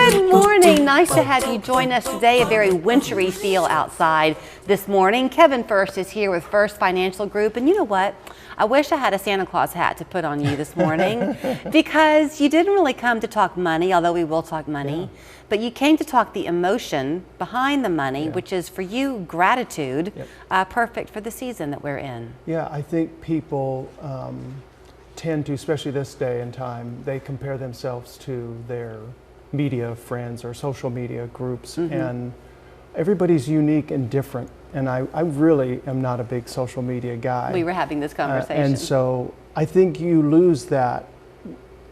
Good morning. Nice to have you join us today. A very wintry feel outside this morning. Kevin Fuerst is here with Fuerst Financial Group. And you know what? I wish I had a Santa Claus hat to put on you this morning because you didn't really come to talk money, although we will talk money, but you came to talk the emotion behind the money, which is for you gratitude, perfect for the season that we're in. Yeah, I think people tend to, especially this day and time, they compare themselves to their media friends or social media groups, and everybody's unique and different. And I really am not a big social media guy. We were having this conversation. And so I think you lose that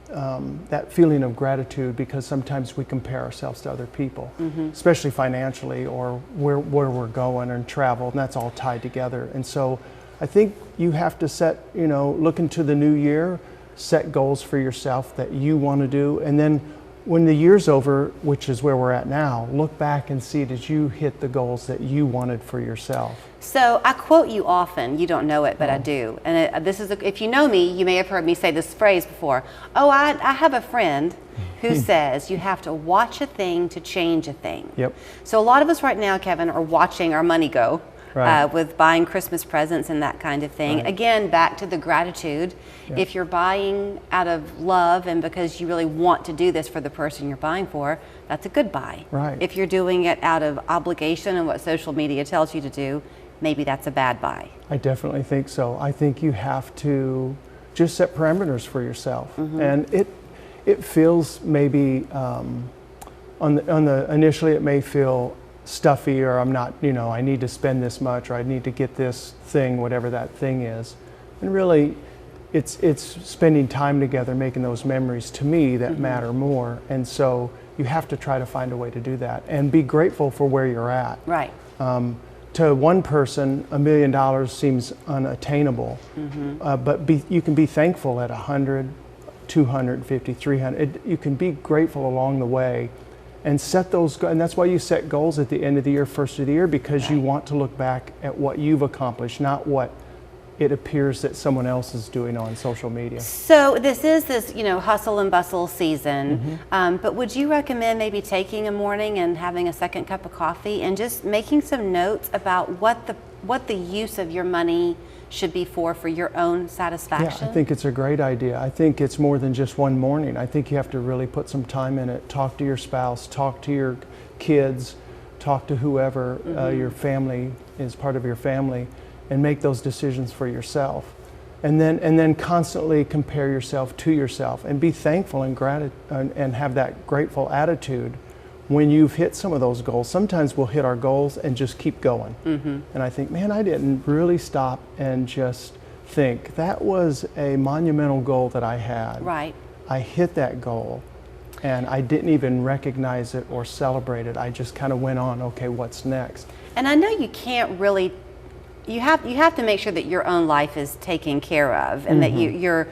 that feeling of gratitude because sometimes we compare ourselves to other people, especially financially or where we're going and travel, and that's all tied together. And so I think you have to set, look into the new year, set goals for yourself that you want to do, and then when the year's over, which is where we're at now, look back and see, did you hit the goals that you wanted for yourself? So I quote you often. You don't know it, but I do. And this is, if you know me, you may have heard me say this phrase before. Oh, I have a friend who says you have to watch a thing to change a thing. Yep. So a lot of us right now, Kevin, are watching our money go. Right. With buying Christmas presents and that kind of thing. Right. Again, back to the gratitude. Yep. If you're buying out of love and because you really want to do this for the person you're buying for, that's a good buy. Right. If you're doing it out of obligation and what social media tells you to do, maybe that's a bad buy. I definitely think so. I think you have to just set parameters for yourself. And it feels maybe, on the initially it may feel stuffy, or I'm not, I need to spend this much, or I need to get this thing, whatever that thing is. And really, it's spending time together, making those memories to me that matter more. And so you have to try to find a way to do that and be grateful for where you're at. Right. To one person, $1 million seems unattainable, but you can be thankful at 100, 250, 300. You can be grateful along the way. And set those, and that's why you set goals at the end of the year, first of the year, because you want to look back at what you've accomplished, not what it appears that someone else is doing on social media. So this is hustle and bustle season, but would you recommend maybe taking a morning and having a second cup of coffee and just making some notes about what the use of your money should be for your own satisfaction? Yeah, I think it's a great idea. I think it's more than just one morning. I think you have to really put some time in it. Talk to your spouse, talk to your kids, talk to whoever your family is part of your family, and make those decisions for yourself. And then constantly compare yourself to yourself and be thankful and have that grateful attitude when you've hit some of those goals. Sometimes we'll hit our goals and just keep going. And I think, man, I didn't really stop and just think. That was a monumental goal that I had. Right. I hit that goal and I didn't even recognize it or celebrate it. I just kind of went on, okay, what's next? And I know you can't really, you have to make sure that your own life is taken care of and that you're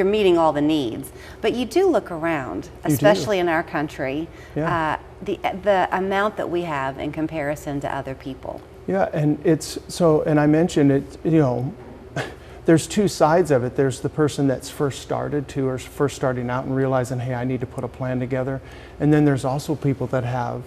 meeting all the needs, but you do look around, especially in our country, the amount that we have in comparison to other people. Yeah, and and I mentioned it, there's two sides of it. There's the person that's first starting out and realizing, hey, I need to put a plan together. And then there's also people that have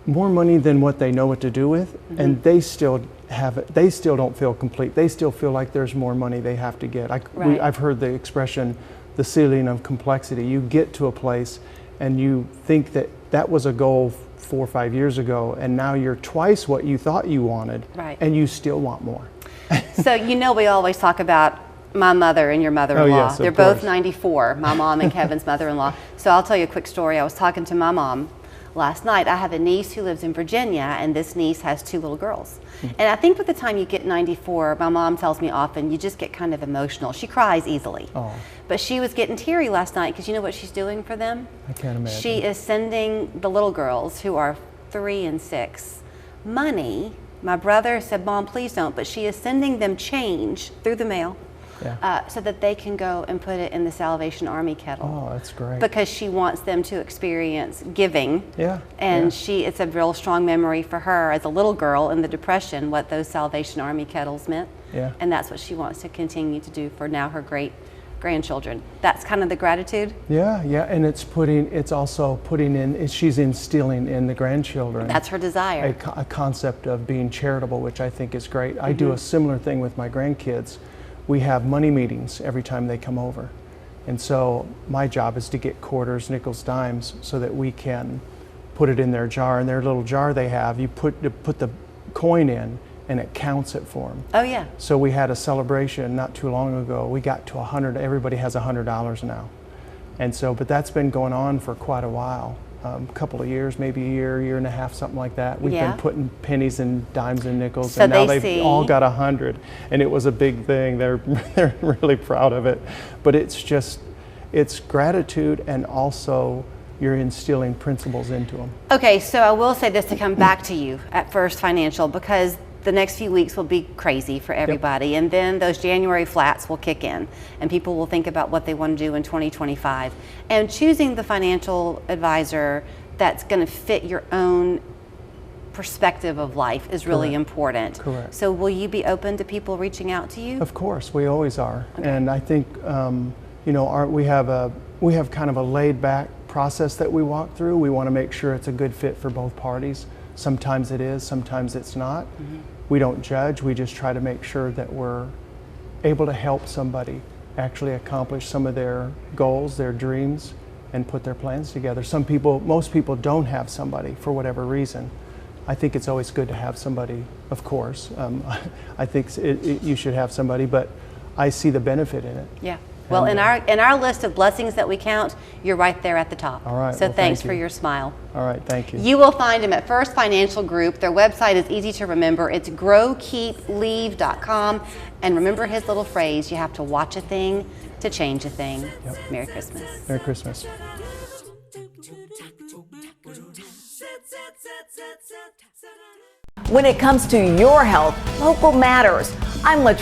more money than what they know what to do with, and they still don't feel complete. They still feel like there's more money they have to get. I've heard the expression, the ceiling of complexity. You get to a place and you think that was a goal 4 or 5 years ago, and now you're twice what you thought you wanted, and you still want more. So we always talk about my mother and your mother-in-law. Oh, yes, they're both 94, my mom and Kevin's mother-in-law. So I'll tell you a quick story. I was talking to my mom last night. I have a niece who lives in Virginia, and this niece has 2 little girls. And I think by the time you get 94, my mom tells me often, you just get kind of emotional. She cries easily. Oh. But she was getting teary last night because you know what she's doing for them? I can't imagine. She is sending the little girls, who are 3 and 6, money. My brother said, Mom, please don't, but she is sending them change through the mail. So that they can go and put it in the Salvation Army kettle. Oh, that's great. Because she wants them to experience giving. And it's a real strong memory for her as a little girl in the Depression, what those Salvation Army kettles meant. And that's what she wants to continue to do for now her great grandchildren. That's kind of the gratitude. Yeah, and it's also putting in, she's instilling in the grandchildren. That's her desire. A concept of being charitable, which I think is great. I do a similar thing with my grandkids. We have money meetings every time they come over. And so my job is to get quarters, nickels, dimes so that we can put it in their jar. In their little jar they have, you put the coin in and it counts it for them. Oh yeah. So we had a celebration not too long ago. We got to 100, everybody has $100 now. And so, but that's been going on for quite a while. A couple of years, maybe a year and a half, something like that. We've been putting pennies and dimes and nickels, so and now they've all got 100, and it was a big thing. They're really proud of it. But it's gratitude, and also you're instilling principles into them. Okay, so I will say this to come back to you at Fuerst Financial, because the next few weeks will be crazy for everybody, and then those January flats will kick in and people will think about what they want to do in 2025, and choosing the financial advisor that's going to fit your own perspective of life is really important. Correct. So will you be open to people reaching out to you? Of course, we always are. Okay. And I think we have kind of a laid back process that we walk through. We want to make sure it's a good fit for both parties. Sometimes it is, sometimes it's not. We don't judge, we just try to make sure that we're able to help somebody actually accomplish some of their goals, their dreams, and put their plans together. Most people don't have somebody for whatever reason. I think it's always good to have somebody, of course. I think you should have somebody, but I see the benefit in it. Yeah. Well, in our list of blessings that we count, you're right there at the top. All right. So well, thanks for your smile. All right. Thank you. You will find them at Fuerst Financial Group. Their website is easy to remember. It's growkeepleave.com. And remember his little phrase, you have to watch a thing to change a thing. Yep. Merry Christmas. Merry Christmas. When it comes to your health, local matters. I'm LaTrina.